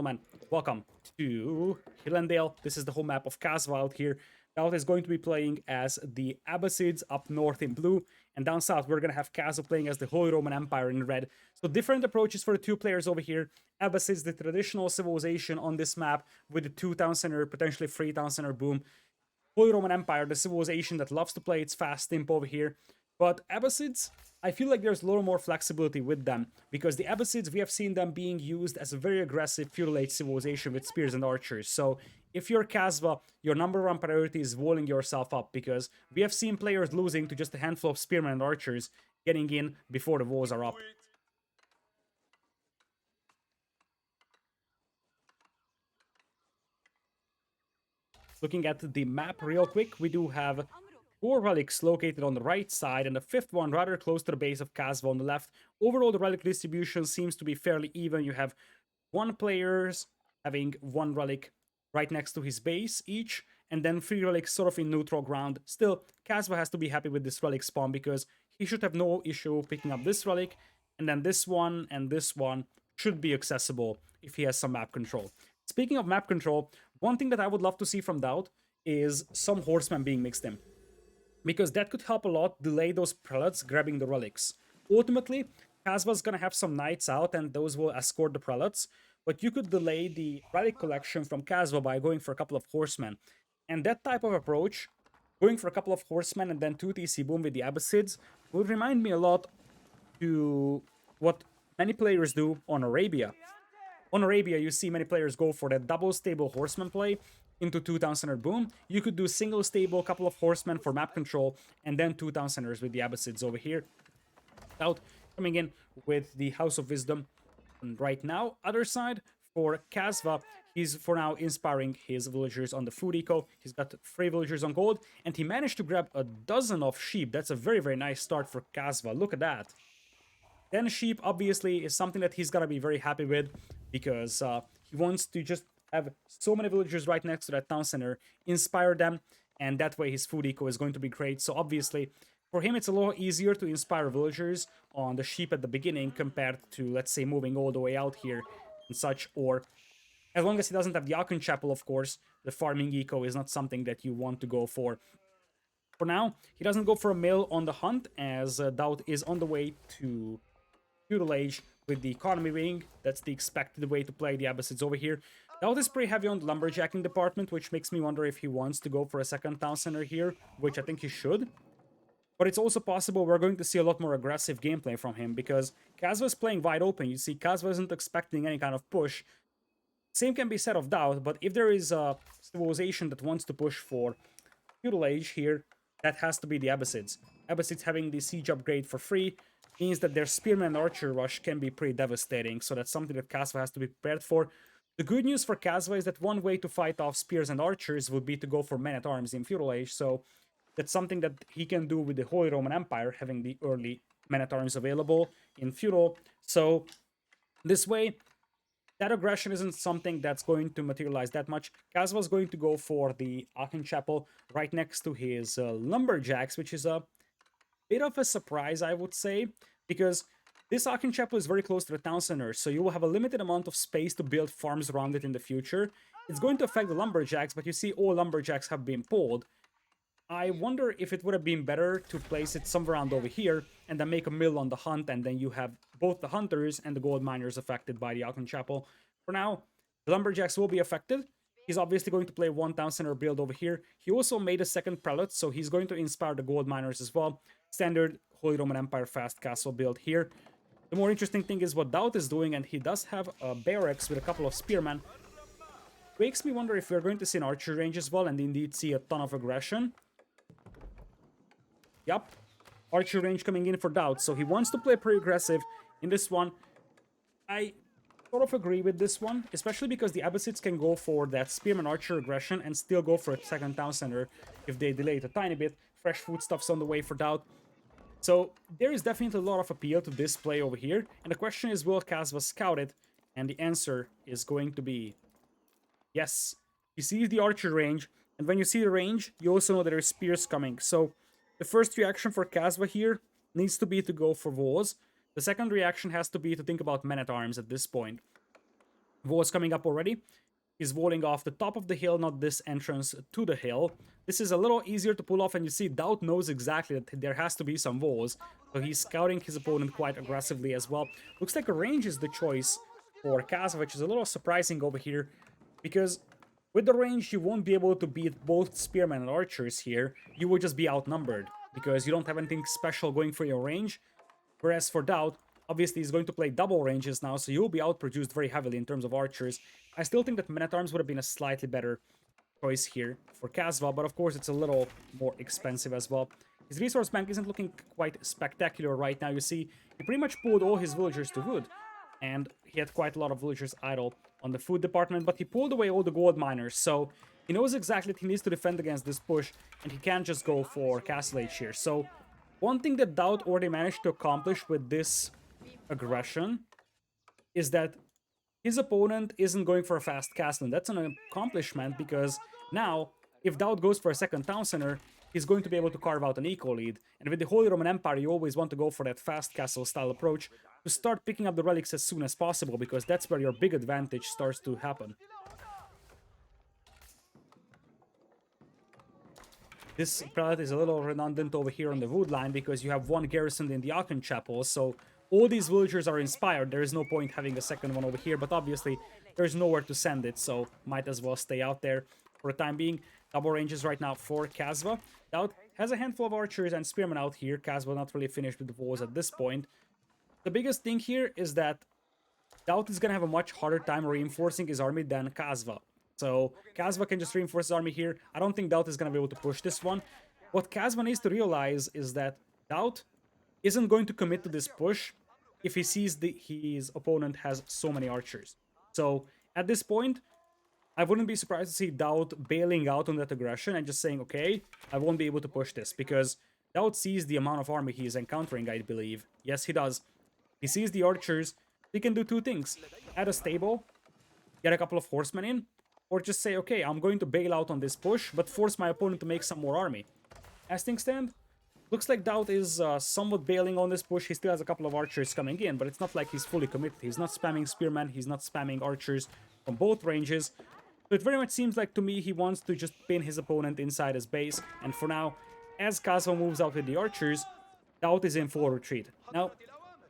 gentlemen, welcome to Hillandale. This is the whole map of Kasva out here. DauT is going to be playing as the Abbasids up north in blue, and down south we're going to have Kasva playing as the Holy Roman Empire in red. So different approaches for the two players over here. Abbasids, the traditional civilization on this map with the 2 town center, potentially 3 town center boom. Holy Roman Empire, the civilization that loves to play its fast stimp over here. But Abbasids, I feel like there's a little more flexibility with them, because the Abbasids, we have seen them being used as a very aggressive feudal age civilization with spears and archers. So if you're Kasva, your number one priority is walling yourself up, because we have seen players losing to just a handful of spearmen and archers getting in before the walls are up. Looking at the map real quick, we do have 4 relics located on the right side, and the 5th one rather close to the base of Kasva on the left. Overall, the relic distribution seems to be fairly even. You have 1 players having 1 relic right next to his base each, and then 3 relics sort of in neutral ground. Still, Kasva has to be happy with this relic spawn, because he should have no issue picking up this relic, and then this one and this one should be accessible if he has some map control. Speaking of map control, one thing that I would love to see from DauT is some horsemen being mixed in, because that could help a lot delay those prelates grabbing the relics. Ultimately, Kasva's gonna have some knights out, and those will escort the prelates, but you could delay the relic collection from Kasva by going for a couple of horsemen. And that type of approach, going for a couple of horsemen and then 2 TC boom with the Abbasids, would remind me a lot to what many players do on Arabia. On Arabia, you see many players go for that double stable horseman play into 2 town center boom. You could do single stable, couple of horsemen for map control, and then 2 town centers with the Abbasids over here. DauT coming in with the House of Wisdom. And right now, other side, for Kasva, he's for now inspiring his villagers on the food eco. He's got 3 villagers on gold, and he managed to grab a dozen of sheep. That's a very, very nice start for Kasva. Look at that. 10 sheep, obviously, is something that he's gonna be very happy with, because he wants to just have so many villagers right next to that town center, inspire them, and that way his food eco is going to be great. So obviously, for him, it's a lot easier to inspire villagers on the sheep at the beginning compared to, let's say, moving all the way out here and such. Or as long as he doesn't have the Aachen Chapel, of course, the farming eco is not something that you want to go for. For now, he doesn't go for a mill on the hunt, as DauT is on the way to feudal age with the economy wing. That's the expected way to play the Abbasids over here. DauT is pretty heavy on the lumberjacking department, which makes me wonder if he wants to go for a 2nd town center here, which I think he should. But it's also possible we're going to see a lot more aggressive gameplay from him, because Kasva is playing wide open. You see, Kasva isn't expecting any kind of push. Same can be said of DauT, but if there is a civilization that wants to push for feudal age here, that has to be the Abbasids. Abbasids having the siege upgrade for free means that their spearman and archer rush can be pretty devastating, so that's something that Kasva has to be prepared for. The good news for Kasva is that one way to fight off spears and archers would be to go for men-at-arms in feudal age, so that's something that he can do with the Holy Roman Empire, having the early men-at-arms available in feudal. So this way, that aggression isn't something that's going to materialize that much. Kasva is going to go for the Aachen Chapel right next to his lumberjacks, which is a bit of a surprise, I would say, because this Aachen Chapel is very close to the town center, so you will have a limited amount of space to build farms around it in the future. It's going to affect the lumberjacks, but you see all lumberjacks have been pulled. I wonder if it would have been better to place it somewhere around over here and then make a mill on the hunt, and then you have both the hunters and the gold miners affected by the Aachen Chapel. For now, the lumberjacks will be affected. He's obviously going to play 1 town center build over here. He also made a 2nd prelate, so he's going to inspire the gold miners as well. Standard Holy Roman Empire fast castle build here. The more interesting thing is what DauT is doing, and he does have a barracks with a couple of spearmen. Makes me wonder if we're going to see an archer range as well, and indeed see a ton of aggression. Yup, archer range coming in for DauT, so he wants to play pretty aggressive in this one. I sort of agree with this one, especially because the Abbasids can go for that spearman archer aggression and still go for a 2nd town center if they delay it a tiny bit. Fresh foodstuffs on the way for DauT. So there is definitely a lot of appeal to this play over here, and the question is, will Kasva scout it? And the answer is going to be yes. You see the archer range, and when you see the range, you also know that there's spears coming. So the first reaction for Kasva here needs to be to go for walls. The second reaction has to be to think about men-at-arms at this point. Wall's coming up already. He's walling off the top of the hill, not this entrance to the hill. This is a little easier to pull off, and you see DauT knows exactly that there has to be some walls, so he's scouting his opponent quite aggressively as well. Looks like a range is the choice for Kasva, which is a little surprising over here, because with the range, you won't be able to beat both spearmen and archers here. You will just be outnumbered, because you don't have anything special going for your range. Whereas for DauT, obviously he's going to play double ranges now, so you'll be outproduced very heavily in terms of archers. I still think that men-at-arms would have been a slightly better choice here for Kasva, but of course it's a little more expensive as well. His resource bank isn't looking quite spectacular right now. You see, he pretty much pulled all his villagers to wood, and he had quite a lot of villagers idle on the food department, but he pulled away all the gold miners, so he knows exactly that he needs to defend against this push, and he can't just go for Castle Age here. So one thing that DauT already managed to accomplish with this aggression is that his opponent isn't going for a fast castle, and that's an accomplishment because now, if DauT goes for a second town center, he's going to be able to carve out an eco lead. And with the Holy Roman Empire, you always want to go for that fast castle style approach to start picking up the relics as soon as possible, because that's where your big advantage starts to happen. This prelate is a little redundant over here on the wood line because you have one garrisoned in the Aachen Chapel, so all these villagers are inspired. There is no point having a second one over here, but obviously there's nowhere to send it, so might as well stay out there for the time being. Double ranges right now for Kasva. DauT has a handful of archers and spearmen out here. Kasva not really finished with the walls at this point. The biggest thing here is that DauT is going to have a much harder time reinforcing his army than Kasva. So Kasva can just reinforce his army here. I don't think DauT is going to be able to push this one. What Kasva needs to realize is that DauT isn't going to commit to this push if he sees his opponent has so many archers. So at this point, I wouldn't be surprised to see DauT bailing out on that aggression and just saying, okay, I won't be able to push this, because DauT sees the amount of army he is encountering, I believe. Yes, he does. He sees the archers. He can do two things. Add a stable, get a couple of horsemen in, or just say, okay, I'm going to bail out on this push, but force my opponent to make some more army. As things stand, looks like DauT is somewhat bailing on this push. He still has a couple of archers coming in, but it's not like he's fully committed. He's not spamming spearmen, he's not spamming archers from both ranges. So it very much seems like to me he wants to just pin his opponent inside his base, and for now, as Kasva moves out with the archers, DauT is in full retreat. Now,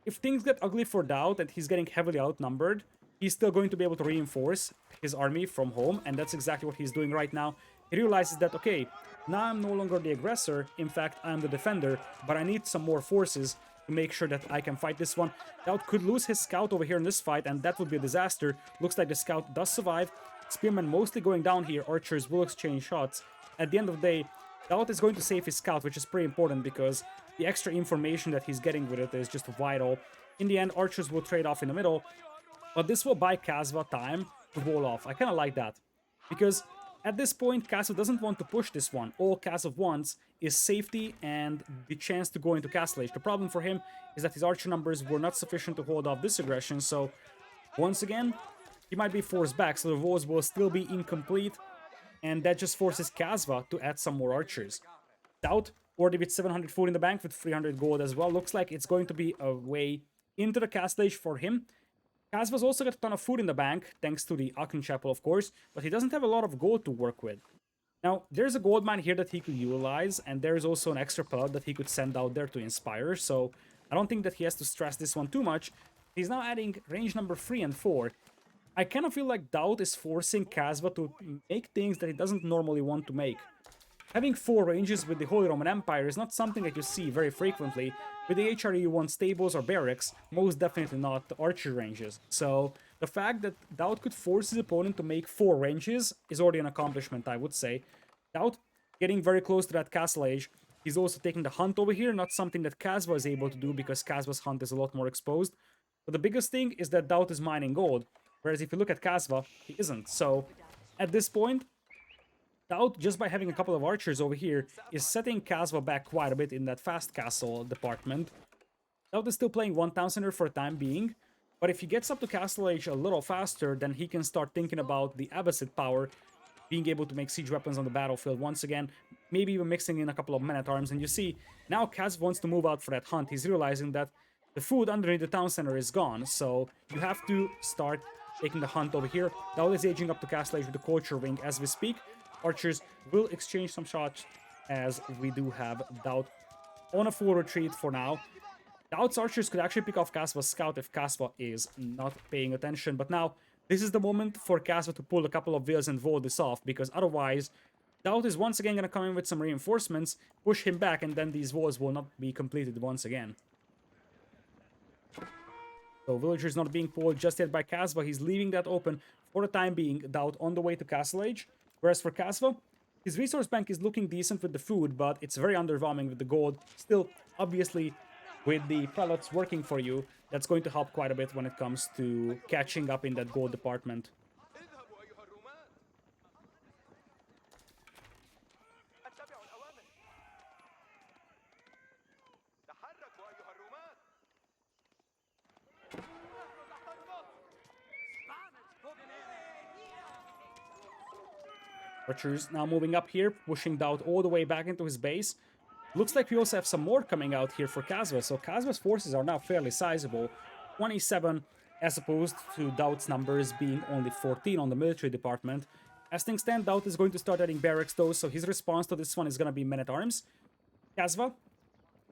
if things get ugly for DauT and he's getting heavily outnumbered, he's still going to be able to reinforce his army from home, and that's exactly what he's doing right now. He realizes that, okay, now I'm no longer the aggressor, in fact, I'm the defender, but I need some more forces to make sure that I can fight this one. DauT could lose his scout over here in this fight, and that would be a disaster. Looks like the scout does survive. Spearmen mostly going down here, archers will exchange shots. At the end of the day, DauT is going to save his scout, which is pretty important because the extra information that he's getting with it is just vital. In the end, archers will trade off in the middle, but this will buy Kasva time to wall off. I kind of like that, because at this point, Kasva doesn't want to push this one. All Kasva wants is safety and the chance to go into Castle Age. The problem for him is that his archer numbers were not sufficient to hold off this aggression, so once again, he might be forced back, so the walls will still be incomplete, and that just forces Kasva to add some more archers. DauT, already with 700 food in the bank with 300 gold as well, looks like it's going to be a way into the Castle Age for him. Kasva's also got a ton of food in the bank, thanks to the Aachen Chapel, of course, but he doesn't have a lot of gold to work with. Now, there's a gold mine here that he could utilize, and there's also an extra pellet that he could send out there to inspire, so I don't think that he has to stress this one too much. He's now adding range number 3 and 4. I kind of feel like DauT is forcing Kasva to make things that he doesn't normally want to make. Having 4 ranges with the Holy Roman Empire is not something that you see very frequently. With the HRE you want stables or barracks, most definitely not the archer ranges. So the fact that DauT could force his opponent to make 4 ranges is already an accomplishment, I would say. DauT getting very close to that Castle Age. He's also taking the hunt over here, not something that Kasva is able to do because Kasva's hunt is a lot more exposed. But the biggest thing is that DauT is mining gold. Whereas if you look at Kasva, he isn't. So at this point, DauT, just by having a couple of archers over here, is setting Kasva back quite a bit in that fast castle department. DauT is still playing one town center for the time being, but if he gets up to Castle Age a little faster, then he can start thinking about the Abbasid power, being able to make siege weapons on the battlefield once again, maybe even mixing in a couple of men-at-arms. And you see, now Kasva wants to move out for that hunt. He's realizing that the food underneath the town center is gone, so you have to start taking the hunt over here. DauT is aging up to Castle Age with the Culture Wing as we speak. Archers will exchange some shots as we do have DauT on a full retreat for now. DauT's archers could actually pick off Kasva's scout if Kasva is not paying attention, but now this is the moment for Kasva to pull a couple of wheels and voll this off, because otherwise DauT is once again going to come in with some reinforcements, push him back, and then these walls will not be completed once again. So villagers not being pulled just yet by Kasva. He's leaving that open for the time being. DauT on the way to Castle Age. Whereas for Kasva, his resource bank is looking decent with the food, but it's very underwhelming with the gold. Still, obviously, with the prelates working for you, that's going to help quite a bit when it comes to catching up in that gold department. Archers now moving up here, pushing DauT all the way back into his base. Looks like we also have some more coming out here for Kasva, so Kasva's forces are now fairly sizable. 27 as opposed to DauT's numbers being only 14 on the military department. As things stand, DauT is going to start adding barracks though, so his response to this one is going to be men-at-arms. Kasva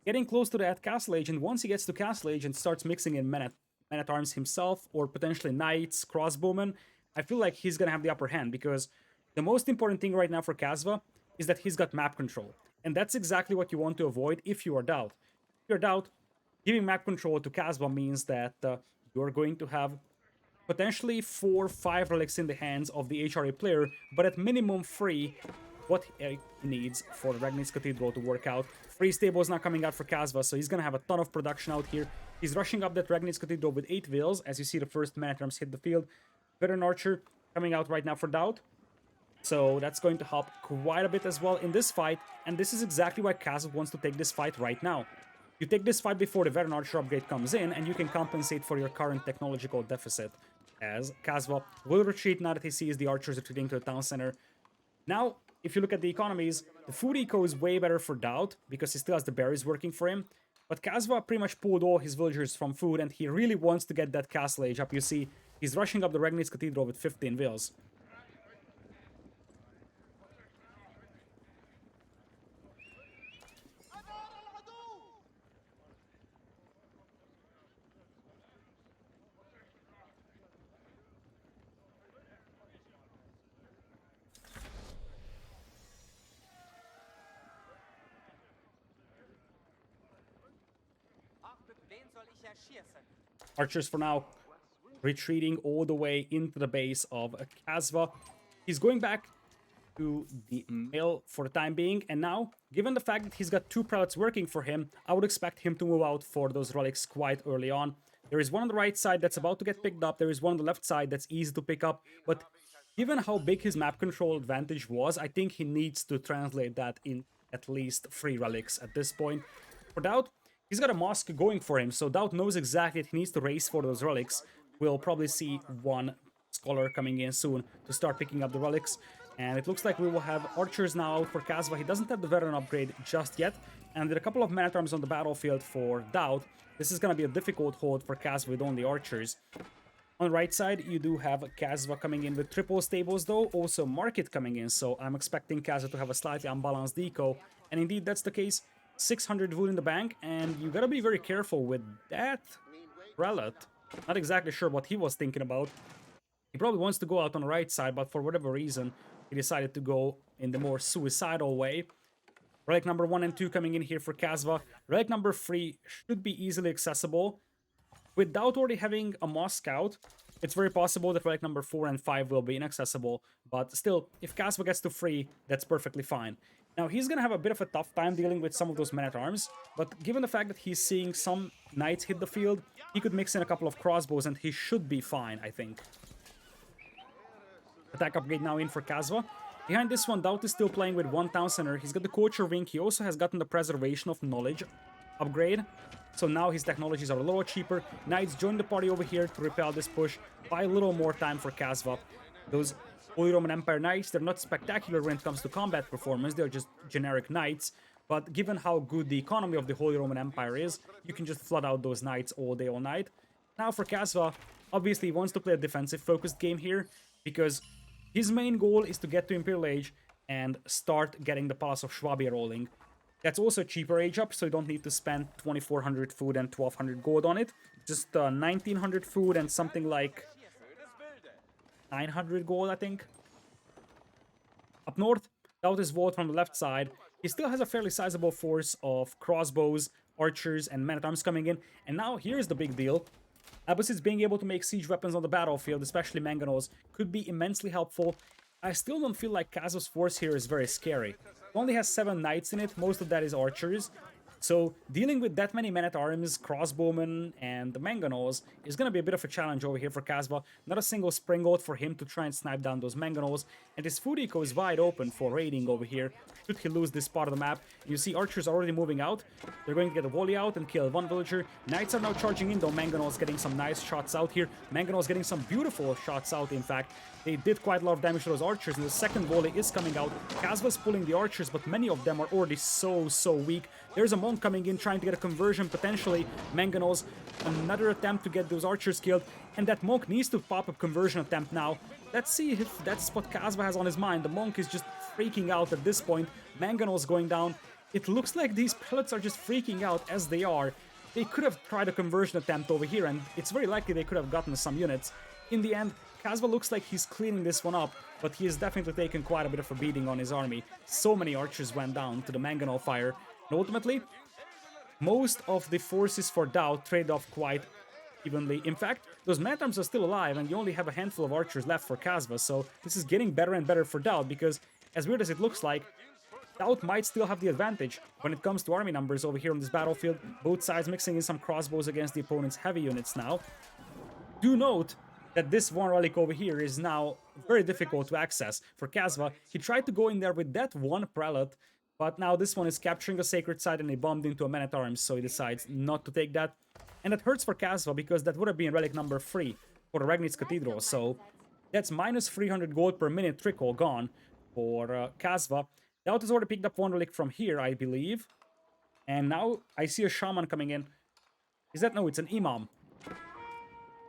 getting close to that Castle Age, and once he gets to Castle Age and starts mixing in men-at-arms himself, or potentially knights, crossbowmen, I feel like he's going to have the upper hand, because the most important thing right now for Kasva is that he's got map control. And that's exactly what you want to avoid if you are DauT. If you're DauT, giving map control to Kasva means that you're going to have potentially 4 or 5 relics in the hands of the HRA player, but at minimum 3 what he needs for the Regnitz Cathedral to work out. 3 stables now coming out for Kasva, so he's going to have a ton of production out here. He's rushing up that Regnitz Cathedral with 8 wheels, as you see the first man-at-arms hit the field. Veteran Archer coming out right now for DauT. So that's going to help quite a bit as well in this fight, and this is exactly why Kasva wants to take this fight right now. You take this fight before the Veteran Archer upgrade comes in, and you can compensate for your current technological deficit, as Kasva will retreat now that he sees the archers retreating to the town center. Now, if you look at the economies, the food eco is way better for DauT, because he still has the berries working for him, but Kasva pretty much pulled all his villagers from food, and he really wants to get that Castle Age up. You see, he's rushing up the Regnitz Cathedral with 15 wheels. Archers for now retreating all the way into the base of Kasva. He's going back to the mill for the time being, and now, given the fact that he's got 2 prelates working for him, I would expect him to move out for those relics quite early on. There is one on the right side that's about to get picked up, there is one on the left side that's easy to pick up, but given how big his map control advantage was, I think he needs to translate that in at least 3 relics at this point. For DauT, he's got a mosque going for him, so DauT knows exactly that he needs to race for those relics. We'll probably see 1 scholar coming in soon to start picking up the relics. And it looks like we will have archers now out for Kasva. He doesn't have the veteran upgrade just yet. And with a couple of man-at-arms on the battlefield for DauT, this is going to be a difficult hold for Kasva with only archers. On the right side, you do have Kasva coming in with triple stables though, also Market coming in, so I'm expecting Kasva to have a slightly unbalanced eco. And indeed, that's the case. 600 wood in the bank, and you gotta be very careful with that prelate. Not exactly sure what he was thinking about. He probably wants to go out on the right side, but for whatever reason, he decided to go in the more suicidal way. Relic number 1 and 2 coming in here for Kasva. Relic number 3 should be easily accessible. With DauT already having a Moss Scout, it's very possible that relic number 4 and 5 will be inaccessible, but still, if Kasva gets to 3, that's perfectly fine. Now, he's going to have a bit of a tough time dealing with some of those men-at-arms, but given the fact that he's seeing some knights hit the field, he could mix in a couple of crossbows and he should be fine, I think. Attack upgrade now in for Kasva. Behind this one, DauT is still playing with 1 town center. He's got the Culture Wing. He also has gotten the Preservation of Knowledge upgrade. So now his technologies are a little cheaper. Knights join the party over here to repel this push. Buy a little more time for Kasva. Those Holy Roman Empire Knights, they're not spectacular when it comes to combat performance. They're just generic Knights. But given how good the economy of the Holy Roman Empire is, you can just flood out those Knights all day, all night. Now for Kasva, Obviously, he wants to play a defensive-focused game here, because his main goal is to get to Imperial Age and start getting the Palace of Schwabia rolling. That's also a cheaper age up, so you don't need to spend 2400 food and 1200 gold on it. Just 1900 food and something like 900 gold, I think. Up north, DauT is Vault from the left side. He still has a fairly sizable force of crossbows, archers, and men-at-arms coming in. And now here's the big deal. Abbasid being able to make siege weapons on the battlefield, especially mangonels, could be immensely helpful. I still don't feel like Kasva's force here is very scary. It only has 7 knights in it, most of that is archers. So dealing with that many men-at-arms, crossbowmen, and the mangonels is going to be a bit of a challenge over here for Kasva. Not a single spring oath for him to try and snipe down those mangonels, and his food eco is wide open for raiding over here, should he lose this part of the map. You see archers already moving out. They're going to get a volley out and kill one villager. Knights are now charging in, though mangonels getting some nice shots out here. Mangonels getting some beautiful shots out, in fact. They did quite a lot of damage to those archers, and the second volley is coming out. Kasva's pulling the archers, but many of them are already so weak. There's a monk coming in, trying to get a conversion, potentially. Mangonels, another attempt to get those archers killed, and that monk needs to pop a conversion attempt now. Let's see if that's what Kasva has on his mind. The monk is just freaking out at this point. Mangonels going down. It looks like these prelates are just freaking out as they are. They could have tried a conversion attempt over here, and it's very likely they could have gotten some units. In the end, Kasva looks like he's cleaning this one up, but he has definitely taken quite a bit of a beating on his army. So many archers went down to the mangonel fire. And ultimately, most of the forces for DauT trade off quite evenly. In fact, those men-at-arms are still alive, and you only have a handful of archers left for Kasva, so this is getting better and better for DauT, because as weird as it looks like, DauT might still have the advantage when it comes to army numbers over here on this battlefield. Both sides mixing in some crossbows against the opponent's heavy units now. Do note that this one relic over here is now very difficult to access for Kasva. He tried to go in there with that one prelate, but now this one is capturing a sacred site and he bombed into a man-at-arms, so he decides not to take that. And that hurts for Kasva, because that would have been relic number 3 for the Ragnitz Cathedral, so that's minus 300 gold per minute trickle gone for Kasva. DauT has already picked up one relic from here, I believe. And now I see a shaman coming in. Is that? No, it's an imam.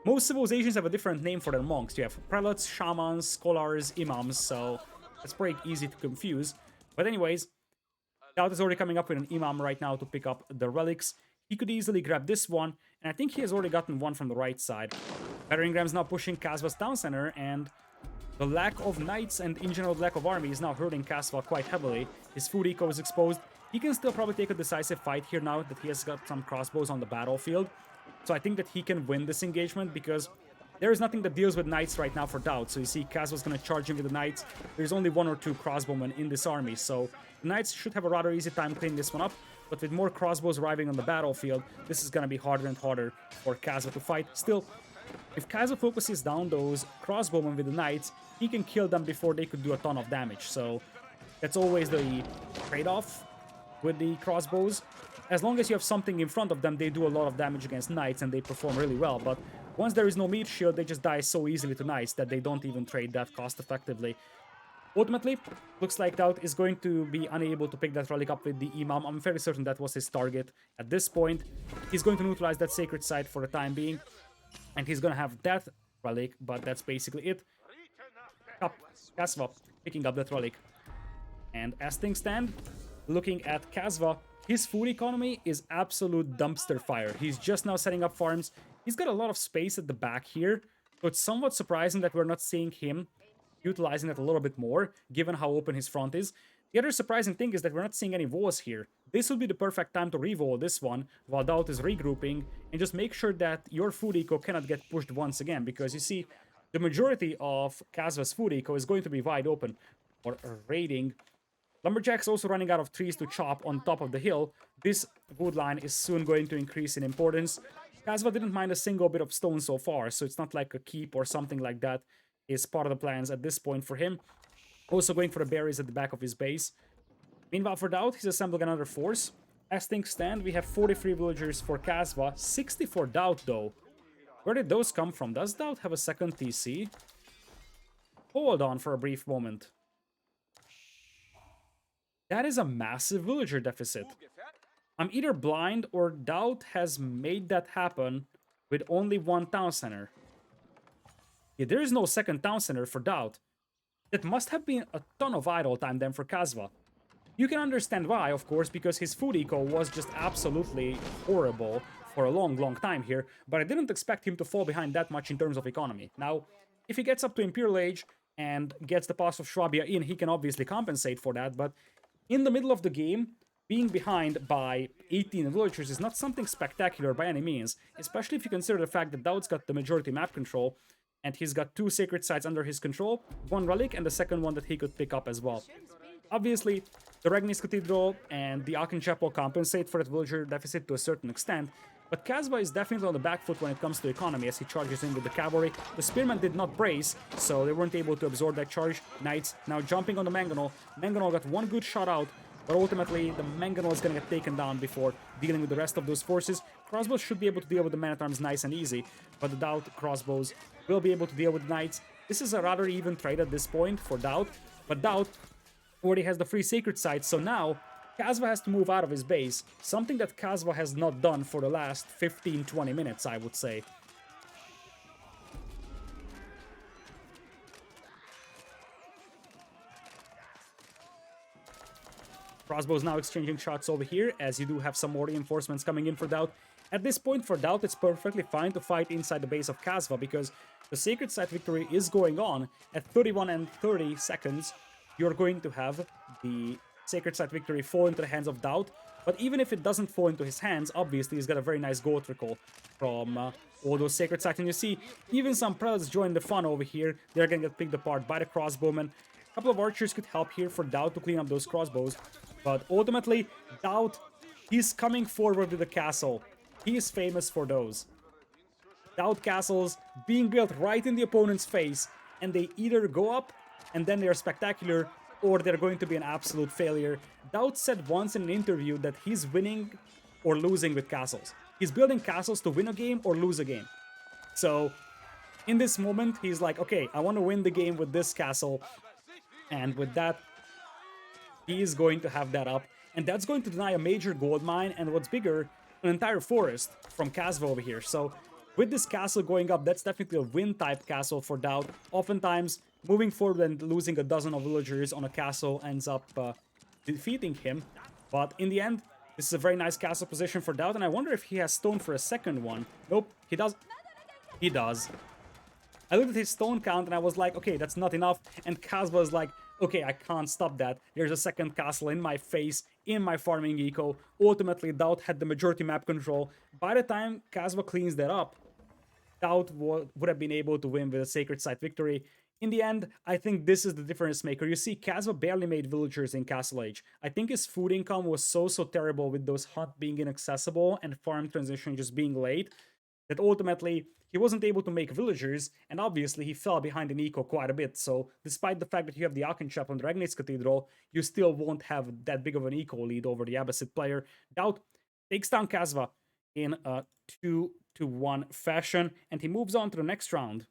Most civilizations have a different name for their monks. You have prelates, shamans, scholars, imams, so that's pretty easy to confuse. But anyways, DauT is already coming up with an imam right now to pick up the relics. He could easily grab this one, and I think he has already gotten one from the right side. Battering rams now pushing Kasva's town center, and the lack of knights and in general the lack of army is now hurting Kasva quite heavily. His food eco is exposed. He can still probably take a decisive fight here now that he has got some crossbows on the battlefield. So I think that he can win this engagement, because there is nothing that deals with knights right now for DauT. So you see Kasva's going to charge him with the knights. There's only 1 or 2 crossbowmen in this army, so the knights should have a rather easy time cleaning this one up. But with more crossbows arriving on the battlefield, this is going to be harder and harder for Kasva to fight. Still, if Kasva focuses down those crossbowmen with the knights, he can kill them before they could do a ton of damage. So that's always the trade-off with the crossbows. As long as you have something in front of them, they do a lot of damage against knights and they perform really well. But once there is no meat shield, they just die so easily to knights that they don't even trade that cost effectively. Ultimately, looks like DauT is going to be unable to pick that relic up with the imam. I'm fairly certain that was his target at this point. He's going to neutralize that sacred site for the time being, and he's going to have that relic, but that's basically it. Kasva picking up that relic. And as things stand, looking at Kasva, his food economy is absolute dumpster fire. He's just now setting up farms. He's got a lot of space at the back here, so it's somewhat surprising that we're not seeing him utilizing it a little bit more, given how open his front is. The other surprising thing is that we're not seeing any walls here. This would be the perfect time to re-wall this one, while DauT is regrouping, and just make sure that your food eco cannot get pushed once again, because you see, the majority of Kasva's food eco is going to be wide open for raiding. Lumberjack's also running out of trees to chop on top of the hill. This wood line is soon going to increase in importance. Kasva didn't mind a single bit of stone so far, so it's not like a keep or something like that is part of the plans at this point for him. Also going for the berries at the back of his base. Meanwhile, for DauT, he's assembling another force. As things stand, we have 43 villagers for Kasva, 60 for DauT though. Where did those come from? Does DauT have a second TC? Hold on for a brief moment. That is a massive villager deficit. I'm either blind or DauT has made that happen with only one town center. Yeah, there is no second town center for DauT. That must have been a ton of idle time then for Kasva. You can understand why, of course, because his food eco was just absolutely horrible for a long, long time here, but I didn't expect him to fall behind that much in terms of economy. Now, if he gets up to Imperial Age and gets the Pass of Swabia in, he can obviously compensate for that, but in the middle of the game, being behind by 18 villagers is not something spectacular by any means, especially if you consider the fact that DauT's got the majority map control, and he's got 2 sacred sites under his control, 1 relic, and the second one that he could pick up as well. Obviously, the Regnis Cathedral and the Aachen Chapel compensate for that villager deficit to a certain extent, but Kasva is definitely on the back foot when it comes to economy as he charges in with the cavalry. The spearmen did not brace, so they weren't able to absorb that charge. Knights now jumping on the Mangonel. Mangonel got one good shot out, but ultimately the Mangonel is going to get taken down before dealing with the rest of those forces. Crossbows should be able to deal with the men-at-arms nice and easy, but the DauT crossbows will be able to deal with knights. This is a rather even trade at this point for DauT, but DauT already has the 3 sacred sites, so now Kasva has to move out of his base, something that Kasva has not done for the last 15-20 minutes, I would say. Crossbows now exchanging shots over here, as you do have some more reinforcements coming in for DauT. At this point for DauT, it's perfectly fine to fight inside the base of Kasva, because the Sacred Site victory is going on. At 31 and 30 seconds, you're going to have the Sacred Site victory fall into the hands of DauT, but even if it doesn't fall into his hands, obviously he's got a very nice gold trickle from all those Sacred Sites, and you see, even some prelates join the fun over here. They're gonna get picked apart by the crossbowmen. A couple of archers could help here for DauT to clean up those crossbows, but ultimately, DauT, he's coming forward with the castle. He is famous for those. DauT castles being built right in the opponent's face, and they either go up, and then they're spectacular, or they're going to be an absolute failure. DauT said once in an interview that he's winning or losing with castles. He's building castles to win a game or lose a game. So, in this moment, he's like, okay, I want to win the game with this castle, and with that, he is going to have that up, and that's going to deny a major gold mine, and what's bigger, an entire forest from Kasva over here. So, with this castle going up, that's definitely a win-type castle for DauT. Oftentimes, moving forward and losing a dozen of villagers on a castle ends up defeating him. But in the end, this is a very nice castle position for DauT, and I wonder if he has stone for a second one. Nope, he does. He does. I looked at his stone count and I was like, okay, that's not enough. And Kasva was like, okay, I can't stop that. There's a second castle in my face, in my farming eco. Ultimately, DauT had the majority map control. By the time Kasva cleans that up, DauT would have been able to win with a Sacred Site victory. In the end, I think this is the difference maker. You see, Kasva barely made villagers in Castle Age. I think his food income was so terrible with those hunt being inaccessible and farm transition just being late, that ultimately he wasn't able to make villagers, and obviously he fell behind in eco quite a bit. So despite the fact that you have the Aachen Chapel and the Regnis Cathedral, you still won't have that big of an eco lead over the Abbasid player. DauT takes down Kasva in a 2-1 fashion, and he moves on to the next round.